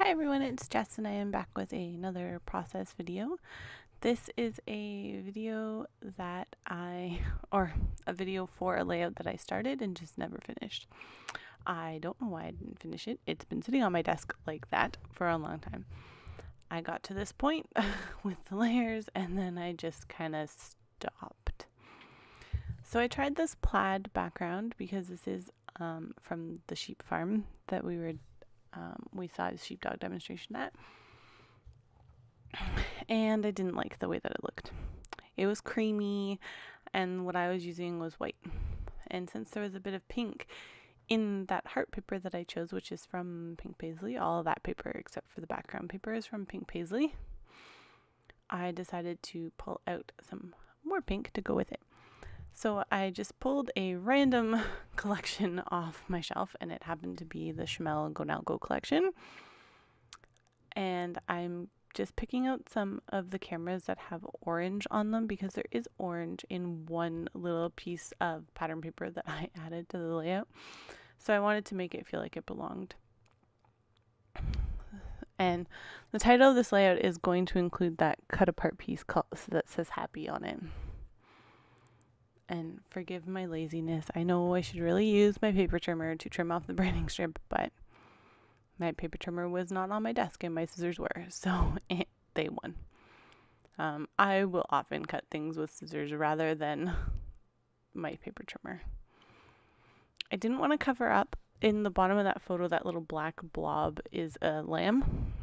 Hi everyone, it's Jess and I am back with another process video. This is a video or a video for a layout that I started and just never finished. I don't know why I didn't finish it. It's been sitting on my desk like that for a long time. I got to this point with the layers and then I just kind of stopped. So I tried this plaid background because this is from the sheep farm that we saw a sheepdog demonstration at, and I didn't like the way that it looked. It was creamy, and what I was using was white. And since there was a bit of pink in that heart paper that I chose, which is from Pink Paisley, all of that paper except for the background paper is from Pink Paisley, I decided to pull out some more pink to go with it. So I just pulled a random collection off my shelf, and it happened to be the Schmel Go Now Go collection. And I'm just picking out some of the cameras that have orange on them because there is orange in one little piece of pattern paper that I added to the layout. So I wanted to make it feel like it belonged. And the title of this layout is going to include that cut apart piece that says happy on it. And forgive my laziness. I know I should really use my paper trimmer to trim off the branding strip, but my paper trimmer was not on my desk and my scissors were, so they won. I will often cut things with scissors rather than my paper trimmer. I didn't want to cover up. In the bottom of that photo, that little black blob is a lamb,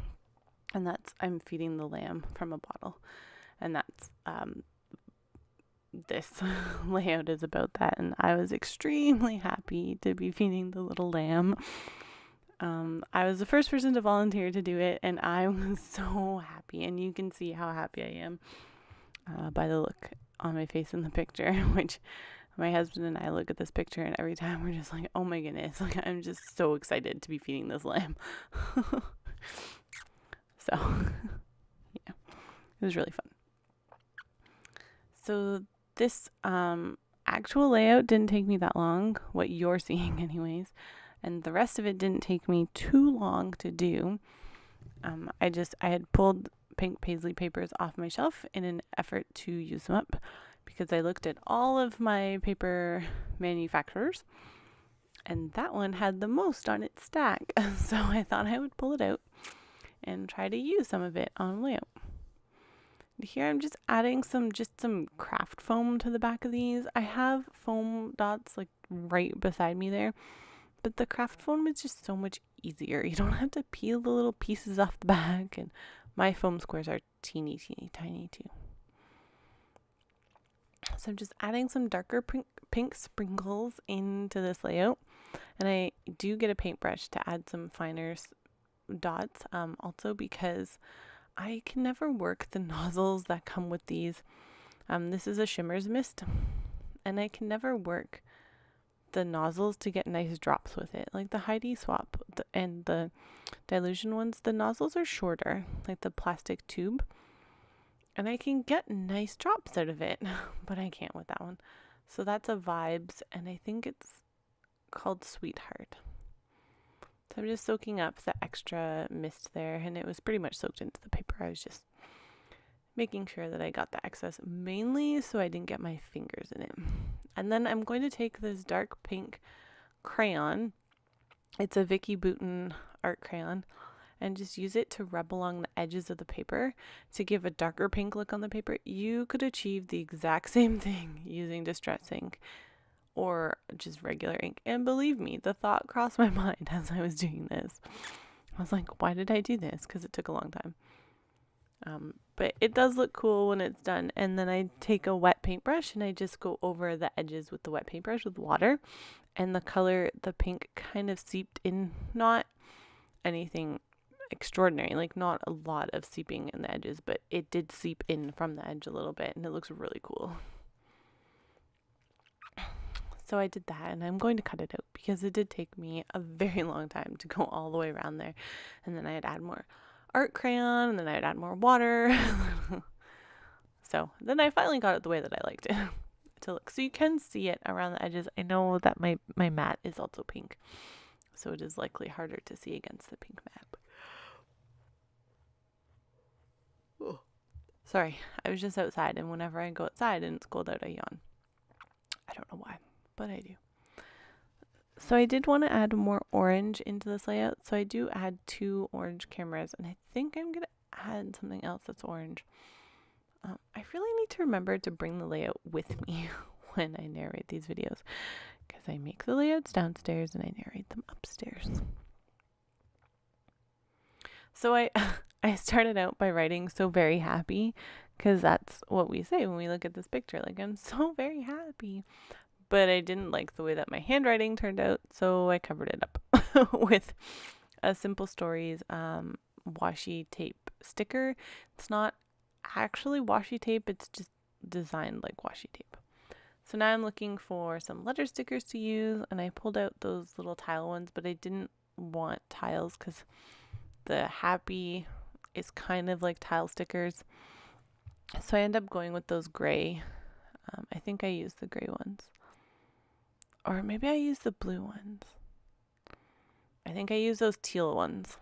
and I'm feeding the lamb from a bottle, and that's this layout is about that, and I was extremely happy to be feeding the little lamb. I was the first person to volunteer to do it, and I was so happy, and you can see how happy I am by the look on my face in the picture, which my husband and I look at this picture, and every time we're just like, oh my goodness, like I'm just so excited to be feeding this lamb. So yeah, it was really fun. So this actual layout didn't take me that long, what you're seeing anyways, and the rest of it didn't take me too long to do. I had pulled Pink Paisley papers off my shelf in an effort to use them up because I looked at all of my paper manufacturers, and that one had the most on its stack. So I thought I would pull it out and try to use some of it on layout. Here I'm just adding some craft foam to the back of these. I have foam dots like right beside me there, but the craft foam is just so much easier. You don't have to peel the little pieces off the back, and my foam squares are teeny tiny too. So I'm just adding some darker pink sprinkles into this layout, and I do get a paintbrush to add some finer dots, also because I can never work the nozzles that come with these. This is a Shimmer's Mist, and I can never work the nozzles to get nice drops with it. Like the Heidi Swap and the Dilution ones, the nozzles are shorter, like the plastic tube, and I can get nice drops out of it, but I can't with that one. So that's a Vibes, and I think it's called Sweetheart. So I'm just soaking up the extra mist there, and it was pretty much soaked into the paper. I was just making sure that I got the excess, mainly so I didn't get my fingers in it. And then I'm going to take this dark pink crayon. It's a Vicky Bouton art crayon, and just use it to rub along the edges of the paper to give a darker pink look on the paper. You could achieve the exact same thing using Distress ink or just regular ink. And believe me, the thought crossed my mind as I was doing this. I was like, why did I do this? Because it took a long time. But it does look cool when it's done. And then I take a wet paintbrush and I just go over the edges with the wet paintbrush with water. And the color, the pink, kind of seeped in. Not anything extraordinary, like not a lot of seeping in the edges, but it did seep in from the edge a little bit, and it looks really cool. So I did that, and I'm going to cut it out because it did take me a very long time to go all the way around there. And then I'd add more art crayon, and then I'd add more water. So then I finally got it the way that I liked it to look. So you can see it around the edges. I know that my mat is also pink, so it is likely harder to see against the pink mat. Sorry, I was just outside, and whenever I go outside and it's cold out, I yawn. I don't know why, but I do. So I did want to add more orange into this layout, so I do add 2 orange cameras, and I think I'm going to add something else that's orange. I really need to remember to bring the layout with me when I narrate these videos, because I make the layouts downstairs and I narrate them upstairs. So I started out by writing "so very happy," because that's what we say when we look at this picture, like, I'm so very happy. But I didn't like the way that my handwriting turned out, so I covered it up with a Simple Stories washi tape sticker. It's not actually washi tape, it's just designed like washi tape. So now I'm looking for some letter stickers to use, and I pulled out those little tile ones, but I didn't want tiles because the happy is kind of like tile stickers. So I end up going with those gray. I think I used the gray ones. Or maybe I used the blue ones. I think I used those teal ones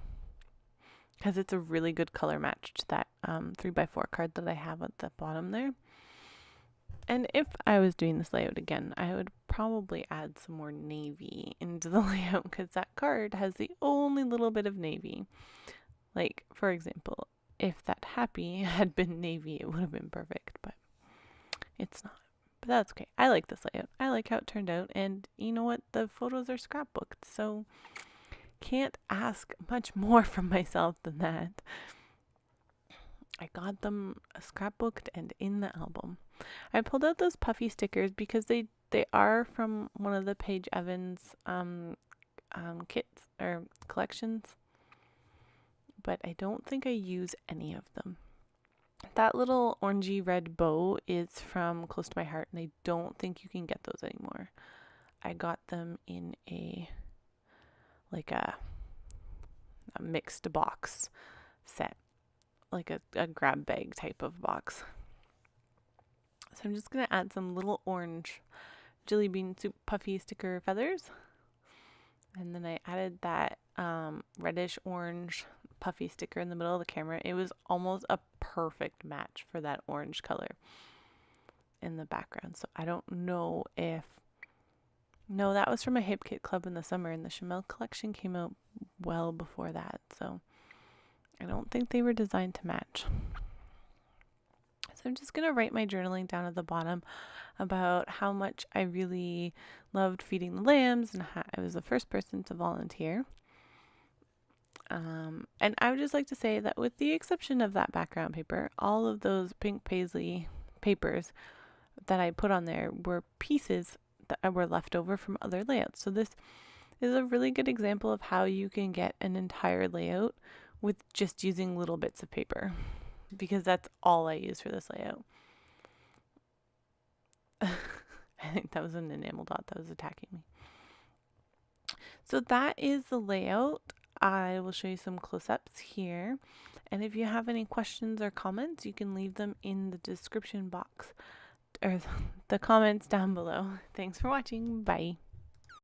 because it's a really good color match to that 3x4 card that I have at the bottom there. And if I was doing this layout again, I would probably add some more navy into the layout because that card has the only little bit of navy. Like, for example, if that happy had been navy, it would have been perfect, but it's not. But that's okay. I like this layout. I like how it turned out, and you know what? The photos are scrapbooked, so can't ask much more from myself than that. I got them scrapbooked and in the album. I pulled out those puffy stickers because they are from one of the Paige Evans kits or collections, but I don't think I use any of them. That little orangey red bow is from Close to My Heart, and I don't think you can get those anymore. I got them in a mixed box set, like a grab bag type of box. So I'm just going to add some little orange jelly bean soup puffy sticker feathers. And then I added that reddish orange puffy sticker in the middle of the camera. It was almost a perfect match for that orange color in the background. So I don't know if... No, that was from a Hip Kit Club in the summer, and the Chamel collection came out well before that. So I don't think they were designed to match. So I'm just going to write my journaling down at the bottom about how much I really loved feeding the lambs and how I was the first person to volunteer. And I would just like to say that with the exception of that background paper, all of those pink paisley papers that I put on there were pieces that were left over from other layouts. So this is a really good example of how you can get an entire layout with just using little bits of paper, because that's all I use for this layout. I think that was an enamel dot that was attacking me. So that is the layout. I will show you some close-ups here. And if you have any questions or comments, you can leave them in the description box or the comments down below. Thanks for watching. Bye.